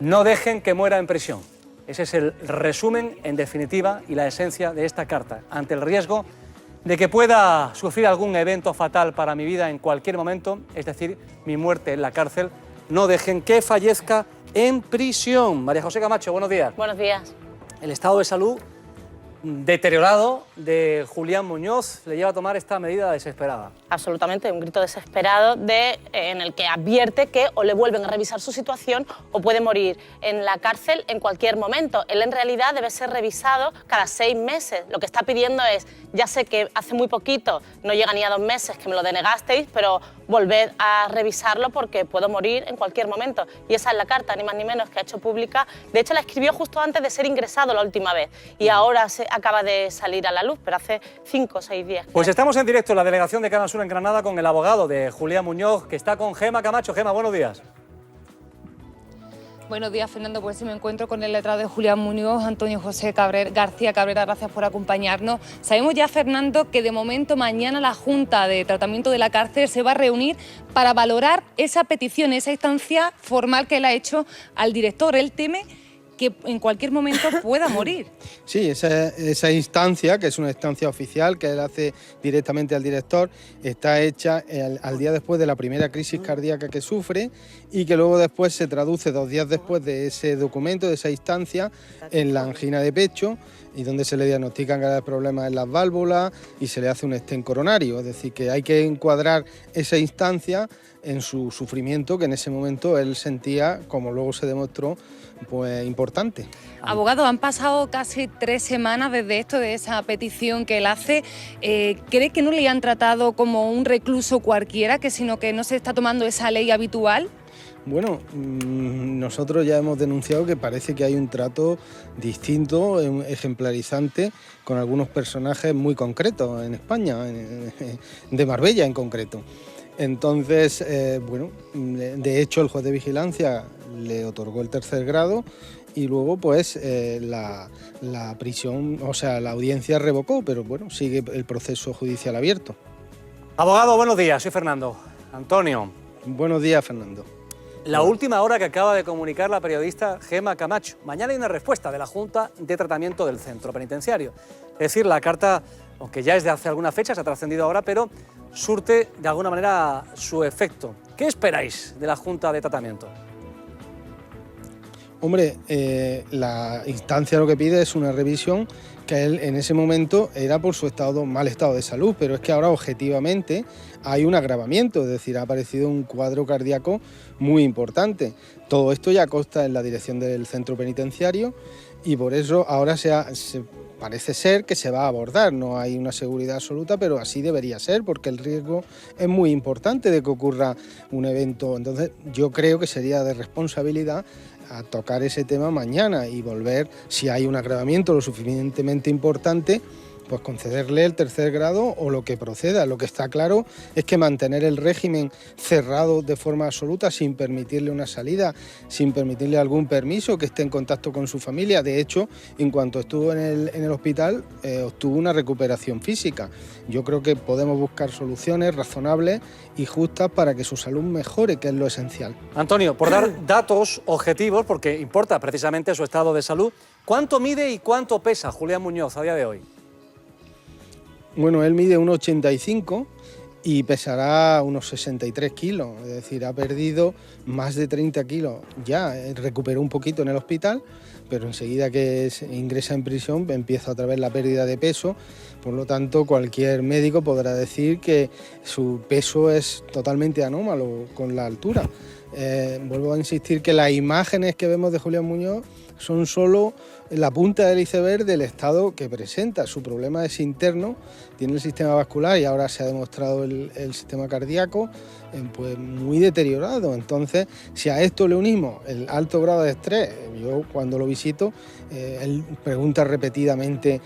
No dejen que muera en prisión. Ese es el resumen, en definitiva, y la esencia de esta carta. Ante el riesgo de que pueda sufrir algún evento fatal para mi vida en cualquier momento, es decir, mi muerte en la cárcel, no dejen que fallezca en prisión. María José Camacho, buenos días. Buenos días. El estado de salud deteriorado de Julián Muñoz le lleva a tomar esta medida desesperada. Absolutamente, un grito desesperado en el que advierte que o le vuelven a revisar su situación o puede morir en la cárcel en cualquier momento. Él en realidad debe ser revisado cada 6 meses. Lo que está pidiendo es, ya sé que hace muy poquito, no llega ni a 2 meses que me lo denegasteis, pero volved a revisarlo porque puedo morir en cualquier momento. Y esa es la carta, ni más ni menos, que ha hecho pública. De hecho, la escribió justo antes de ser ingresado la última vez y ahora acaba de salir a la luz, pero hace 5 o 6 días. Pues estamos en directo en la delegación de Canal Sur en Granada con el abogado de Julián Muñoz, que está con Gema Camacho. Gema, buenos días. Buenos días, Fernando. Pues sí, me encuentro con el letrado de Julián Muñoz, Antonio José García Cabrera. Gracias por acompañarnos. Sabemos ya, Fernando, que de momento mañana la Junta de Tratamiento de la Cárcel se va a reunir para valorar esa petición, esa instancia formal que él ha hecho al director. Él teme que en cualquier momento pueda morir. Sí, esa instancia, que es una instancia oficial que él hace directamente al director, está hecha al día después de la primera crisis cardíaca que sufre y que luego después se traduce 2 días después de ese documento, de esa instancia, en la angina de pecho, y donde se le diagnostican graves problemas en las válvulas y se le hace un stent coronario. Es decir, que hay que encuadrar esa instancia en su sufrimiento, que en ese momento él sentía, como luego se demostró, pues importante. Abogado, han pasado casi 3 semanas desde esto, de esa petición que él hace. ¿Cree que no le han tratado como un recluso cualquiera, sino que no se está tomando esa ley habitual? Bueno, nosotros ya hemos denunciado que parece que hay un trato distinto, ejemplarizante, con algunos personajes muy concretos en España, de Marbella en concreto. Entonces, bueno, de hecho el juez de vigilancia le otorgó el 3er grado y luego pues la prisión, o sea, la audiencia revocó, pero bueno, sigue el proceso judicial abierto. Abogado, buenos días, soy Fernando. Antonio. Buenos días, Fernando. La última hora que acaba de comunicar la periodista Gema Camacho. Mañana hay una respuesta de la Junta de Tratamiento del Centro Penitenciario. Es decir, la carta, aunque ya es de hace alguna fecha, se ha trascendido ahora, pero surte de alguna manera su efecto. ¿Qué esperáis de la Junta de Tratamiento? Hombre, la instancia lo que pide es una revisión que él en ese momento era por su mal estado de salud, pero es que ahora objetivamente hay un agravamiento, es decir, ha aparecido un cuadro cardíaco muy importante. Todo esto ya consta en la dirección del centro penitenciario y por eso ahora parece ser que se va a abordar. No hay una seguridad absoluta, pero así debería ser, porque el riesgo es muy importante de que ocurra un evento. Entonces yo creo que sería de responsabilidad a tocar ese tema mañana y volver, si hay un agravamiento lo suficientemente importante, pues concederle el 3er grado o lo que proceda. Lo que está claro es que mantener el régimen cerrado de forma absoluta, sin permitirle una salida, sin permitirle algún permiso, que esté en contacto con su familia. De hecho, en cuanto estuvo en el hospital, obtuvo una recuperación física. Yo creo que podemos buscar soluciones razonables y justas para que su salud mejore, que es lo esencial. Antonio, por dar datos objetivos, porque importa precisamente su estado de salud, ¿cuánto mide y cuánto pesa Julián Muñoz a día de hoy? Bueno, él mide 1,85 y pesará unos 63 kilos, es decir, ha perdido más de 30 kilos. Ya recuperó un poquito en el hospital, pero enseguida que se ingresa en prisión empieza otra vez la pérdida de peso. Por lo tanto, cualquier médico podrá decir que su peso es totalmente anómalo con la altura. Vuelvo a insistir que las imágenes que vemos de Julián Muñoz son solo la punta del iceberg del estado que presenta. Su problema es interno, tiene el sistema vascular y ahora se ha demostrado el sistema cardíaco pues muy deteriorado. Entonces, si a esto le unimos el alto grado de estrés, yo cuando lo visito, él pregunta repetidamente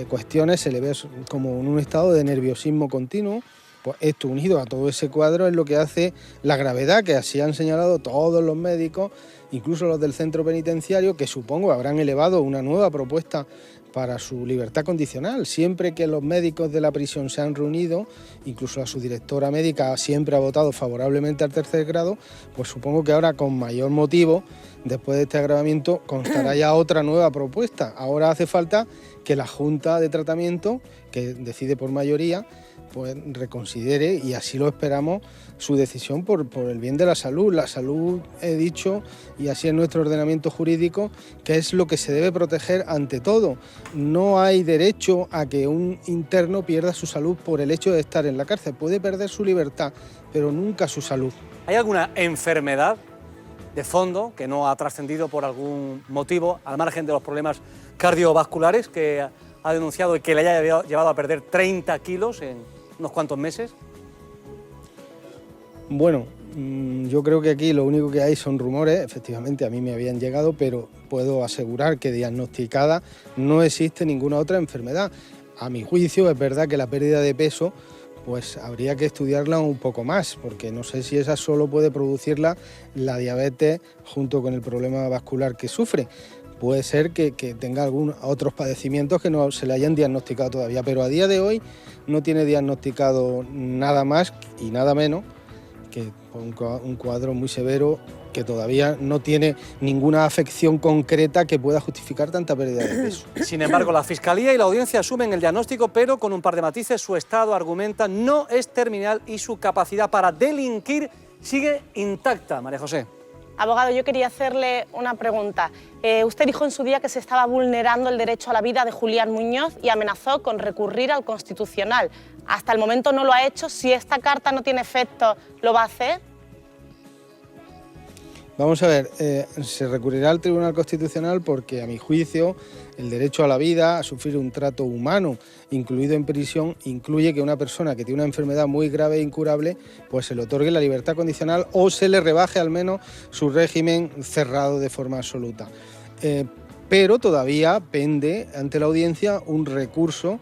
cuestiones, se le ve como en un estado de nerviosismo continuo. Pues esto unido a todo ese cuadro es lo que hace la gravedad, que así han señalado todos los médicos, incluso los del centro penitenciario, que supongo habrán elevado una nueva propuesta para su libertad condicional. Siempre que los médicos de la prisión se han reunido, incluso la subdirectora médica siempre ha votado favorablemente al tercer grado, pues supongo que ahora con mayor motivo, después de este agravamiento, constará ya otra nueva propuesta. Ahora hace falta que la Junta de Tratamiento, que decide por mayoría, pues reconsidere, y así lo esperamos, su decisión por el bien de la salud. La salud, he dicho, y así es nuestro ordenamiento jurídico, que es lo que se debe proteger ante todo. No hay derecho a que un interno pierda su salud por el hecho de estar en la cárcel. Puede perder su libertad, pero nunca su salud. ¿Hay alguna enfermedad de fondo que no ha trascendido por algún motivo, al margen de los problemas cardiovasculares que ha denunciado y que le haya llevado a perder 30 kilos en unos cuantos meses? Bueno, yo creo que aquí lo único que hay son rumores. Efectivamente a mí me habían llegado, pero puedo asegurar que diagnosticada no existe ninguna otra enfermedad. A mi juicio es verdad que la pérdida de peso pues habría que estudiarla un poco más, porque no sé si esa solo puede producirla la diabetes junto con el problema vascular que sufre. Puede ser que tenga algunos otros padecimientos que no se le hayan diagnosticado todavía, pero a día de hoy no tiene diagnosticado nada más y nada menos que un cuadro muy severo, que todavía no tiene ninguna afección concreta que pueda justificar tanta pérdida de peso. Sin embargo, la Fiscalía y la Audiencia asumen el diagnóstico, pero con un par de matices. Su estado, argumenta, no es terminal y su capacidad para delinquir sigue intacta. María José. Abogado, yo quería hacerle una pregunta. Usted dijo en su día que se estaba vulnerando el derecho a la vida de Julián Muñoz y amenazó con recurrir al Constitucional. Hasta el momento no lo ha hecho. Si esta carta no tiene efecto, ¿lo va a hacer? Vamos a ver, se recurrirá al Tribunal Constitucional porque, a mi juicio, el derecho a la vida, a sufrir un trato humano, incluido en prisión, incluye que una persona que tiene una enfermedad muy grave e incurable, pues se le otorgue la libertad condicional o se le rebaje al menos su régimen cerrado de forma absoluta. Pero todavía pende ante la Audiencia un recurso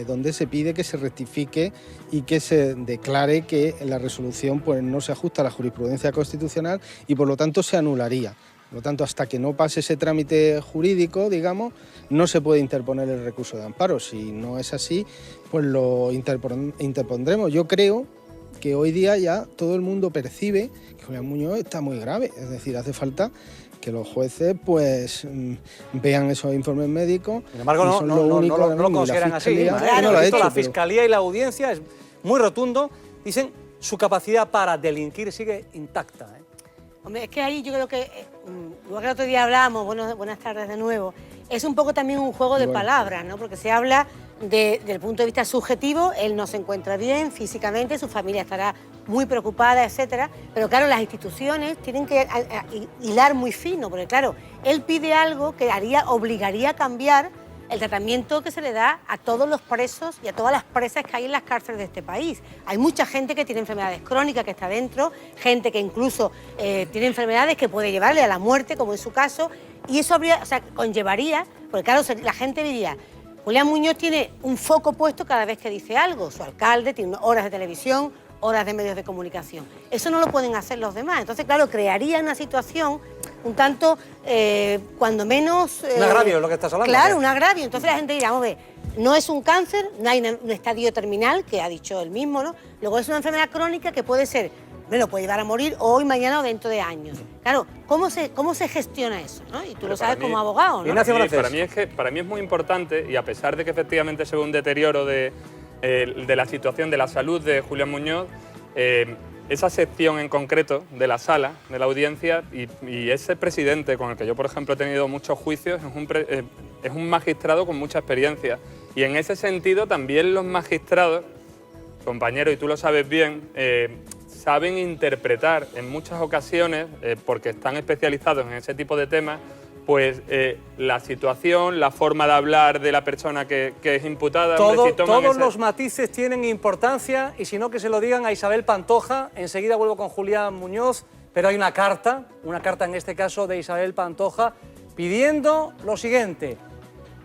donde se pide que se rectifique y que se declare que la resolución pues, no se ajusta a la jurisprudencia constitucional y por lo tanto se anularía. Por lo tanto, hasta que no pase ese trámite jurídico, digamos, no se puede interponer el recurso de amparo. Si no es así, pues lo interpondremos. Yo creo que hoy día ya todo el mundo percibe que Julián Muñoz está muy grave, es decir, hace falta que los jueces pues vean esos informes médicos. Sin embargo, no lo consideran así. La Fiscalía y la Audiencia es muy rotundo. Dicen su capacidad para delinquir sigue intacta. Hombre, es que ahí yo creo que, igual que el otro día hablábamos, buenas tardes de nuevo, es un poco también un juego de palabras, ¿no? Porque se habla del punto de vista subjetivo, él no se encuentra bien físicamente, su familia estará muy preocupada, etcétera, pero claro, las instituciones tienen que hilar muy fino, porque claro, él pide algo que obligaría a cambiar el tratamiento que se le da a todos los presos y a todas las presas que hay en las cárceles de este país. Hay mucha gente que tiene enfermedades crónicas que está dentro, gente que incluso tiene enfermedades que puede llevarle a la muerte, como en su caso, y eso conllevaría, porque claro, la gente diría, Julián Muñoz tiene un foco puesto cada vez que dice algo, su alcalde tiene horas de televisión, horas de medios de comunicación. Eso no lo pueden hacer los demás. Entonces, claro, crearía una situación un tanto, cuando menos... un agravio, lo que estás hablando. Claro, un agravio. Entonces la gente dirá, vamos a ver, no es un cáncer, no hay un estadio terminal, que ha dicho él mismo, ¿no? Luego es una enfermedad crónica que puede ser, lo puede llevar a morir hoy, mañana o dentro de años. Claro, ¿cómo se gestiona eso, ¿no? Y tú lo sabes como abogado, ¿no? Ignacio, para mí es muy importante, y a pesar de que efectivamente se ve un deterioro de la situación de la salud de Julián Muñoz, esa sección en concreto de la sala, de la audiencia, y ese presidente con el que yo, por ejemplo, he tenido muchos juicios, es un magistrado con mucha experiencia. Y en ese sentido también los magistrados, compañero, y tú lo sabes bien, saben interpretar en muchas ocasiones, porque están especializados en ese tipo de temas, pues la situación, la forma de hablar de la persona que es imputada. Todos los matices tienen importancia, y si no, que se lo digan a Isabel Pantoja. Enseguida vuelvo con Julián Muñoz, pero hay una carta en este caso de Isabel Pantoja, pidiendo lo siguiente: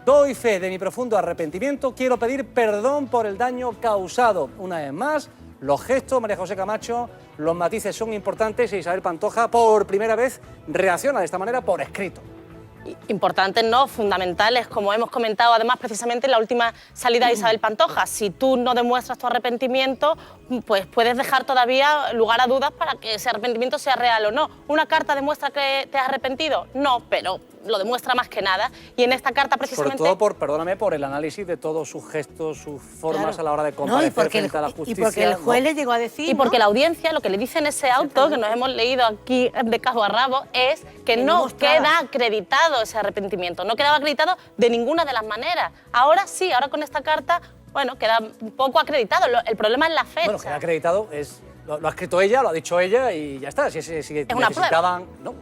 doy fe de mi profundo arrepentimiento, quiero pedir perdón por el daño causado. Una vez más, los gestos, María José Camacho, los matices son importantes, y Isabel Pantoja por primera vez reacciona de esta manera por escrito. importantes, ¿no? Fundamentales, como hemos comentado además precisamente en la última salida de Isabel Pantoja. Si tú no demuestras tu arrepentimiento, pues puedes dejar todavía lugar a dudas para que ese arrepentimiento sea real o no. ¿Una carta demuestra que te has arrepentido? No, pero lo demuestra más que nada. Y en esta carta precisamente... Sobre todo perdóname, por el análisis de todos sus gestos, sus formas a la hora de comparecer frente a la justicia. Y porque el juez le llegó a decir... Y porque la audiencia, lo que le dice en ese auto, que nos hemos leído aquí de cabo a rabo, es que no queda acreditado ese arrepentimiento. No quedaba acreditado de ninguna de las maneras. Ahora sí, ahora con esta carta, bueno, queda un poco acreditado. El problema es la fecha. Bueno, queda acreditado, lo ha escrito ella, lo ha dicho ella y ya está. Si necesitaban... No,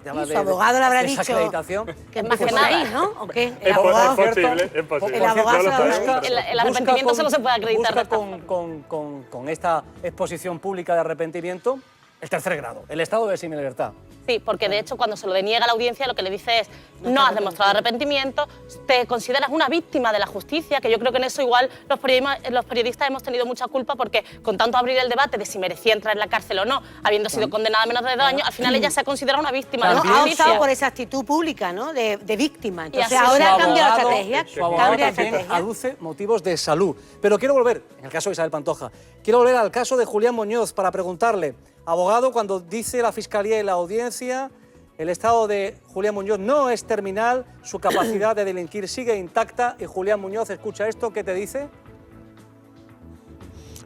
y su abogado le habrá dicho que es más que nada ahí, ¿no? ¿O qué? Es posible. El abogado el arrepentimiento solo se puede acreditar. Con esta exposición pública de arrepentimiento, el tercer grado, el estado de semilibertad. Sí, porque de hecho cuando se lo deniega a la audiencia lo que le dice es no has demostrado arrepentimiento, te consideras una víctima de la justicia, que yo creo que en eso igual los periodistas hemos tenido mucha culpa porque con tanto abrir el debate de si merecía entrar en la cárcel o no, habiendo sido condenada a menos de 2 años, al final ella se ha considerado una víctima de la justicia. Ha optado por esa actitud pública, ¿no? De víctima. Entonces ahora ha cambiado la estrategia. Su abogado también aduce motivos de salud. Pero quiero volver, en el caso de Isabel Pantoja, quiero volver al caso de Julián Muñoz para preguntarle, abogado, cuando dice la Fiscalía y la Audiencia, el estado de Julián Muñoz no es terminal, su capacidad de delinquir sigue intacta y Julián Muñoz, escucha esto, ¿qué te dice?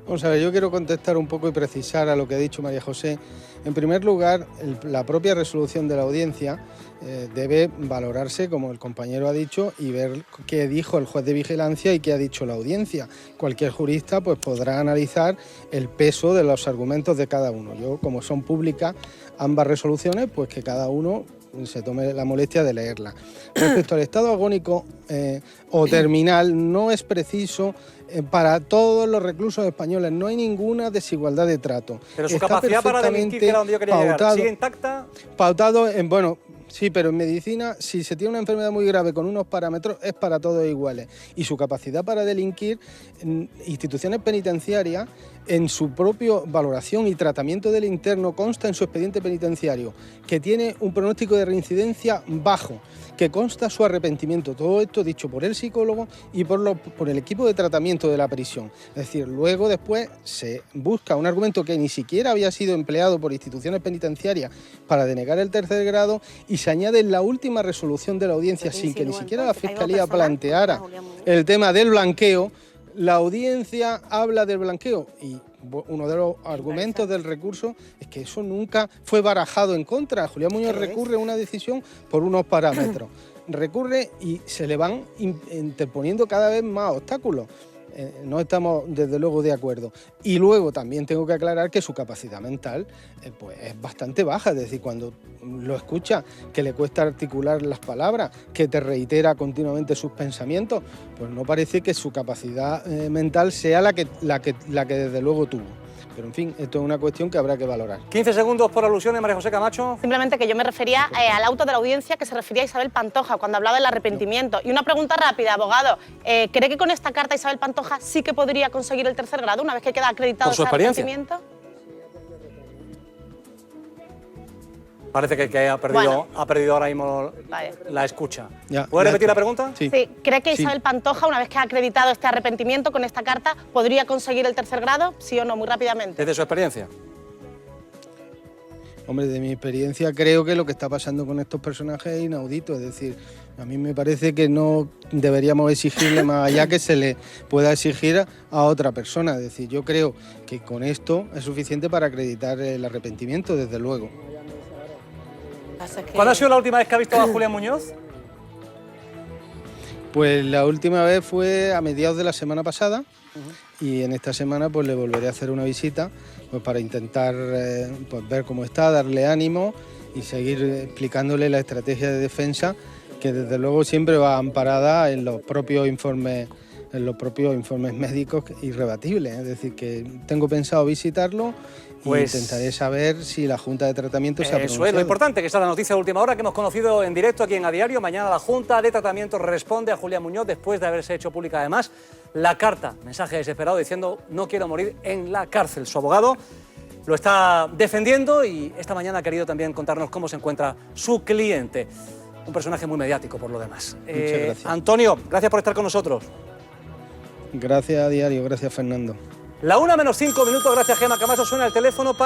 Vamos a ver, yo quiero contestar un poco y precisar a lo que ha dicho María José. En primer lugar, la propia resolución de la Audiencia debe valorarse, como el compañero ha dicho, y ver qué dijo el juez de vigilancia y qué ha dicho la Audiencia. Cualquier jurista pues, podrá analizar el peso de los argumentos de cada uno. Yo, como son públicas ambas resoluciones, pues que cada uno se tome la molestia de leerla. Respecto al estado agónico o terminal, no es preciso para todos los reclusos españoles, no hay ninguna desigualdad de trato. Pero su capacidad para delinquir, que era donde yo quería llegar, ¿sigue intacta? Pautado en, bueno, sí, pero en medicina, si se tiene una enfermedad muy grave con unos parámetros, es para todos iguales. Y su capacidad para delinquir en instituciones penitenciarias, en su propia valoración y tratamiento del interno, consta en su expediente penitenciario que tiene un pronóstico de reincidencia bajo, que consta su arrepentimiento. Todo esto dicho por el psicólogo y por el equipo de tratamiento de la prisión. Es decir, luego después se busca un argumento que ni siquiera había sido empleado por instituciones penitenciarias para denegar el tercer grado y se añade en la última resolución de la Audiencia sin que ni siquiera la Fiscalía planteara el tema del blanqueo. La Audiencia habla del blanqueo y uno de los argumentos del recurso es que eso nunca fue barajado en contra. Julián Muñoz recurre a una decisión por unos parámetros. Recurre y se le van interponiendo cada vez más obstáculos. No estamos desde luego de acuerdo. Y luego también tengo que aclarar que su capacidad mental pues es bastante baja, es decir, cuando lo escucha, que le cuesta articular las palabras, que te reitera continuamente sus pensamientos, pues no parece que su capacidad mental sea la que desde luego tuvo. Pero, en fin, esto es una cuestión que habrá que valorar. 15 segundos por alusiones, María José Camacho. Simplemente que yo me refería al auto de la Audiencia que se refería a Isabel Pantoja cuando hablaba del arrepentimiento. Y una pregunta rápida, abogado. ¿Cree que con esta carta Isabel Pantoja sí que podría conseguir el tercer grado una vez que queda acreditado ese arrepentimiento? Parece que ha perdido ahora mismo la escucha. ¿Puede repetir la pregunta? Sí. ¿Cree que Isabel Pantoja, una vez que ha acreditado este arrepentimiento con esta carta, podría conseguir el tercer grado? ¿Sí o no? Muy rápidamente. ¿Desde su experiencia? Hombre, de mi experiencia creo que lo que está pasando con estos personajes es inaudito. Es decir, a mí me parece que no deberíamos exigirle más allá que se le pueda exigir a otra persona. Es decir, yo creo que con esto es suficiente para acreditar el arrepentimiento, desde luego. ¿Cuándo ha sido la última vez que ha visto a Julián Muñoz? Pues la última vez fue a mediados de la semana pasada y en esta semana pues le volveré a hacer una visita pues para intentar pues ver cómo está, darle ánimo y seguir explicándole la estrategia de defensa que desde luego siempre va amparada en los propios informes médicos irrebatibles. Es decir, que tengo pensado visitarlo. Pues intentaré saber si la Junta de Tratamiento se ha pronunciado. Eso es lo importante, que está la noticia de última hora que hemos conocido en directo aquí en A Diario. Mañana la Junta de Tratamiento responde a Julián Muñoz después de haberse hecho pública además la carta, mensaje desesperado diciendo no quiero morir en la cárcel. Su abogado lo está defendiendo y esta mañana ha querido también contarnos cómo se encuentra su cliente. un personaje muy mediático por lo demás. Muchas gracias. Antonio, gracias por estar con nosotros. Gracias a diario, gracias Fernando. La 1 menos 5 minutos, gracias Gemma Camacho, suena el teléfono para...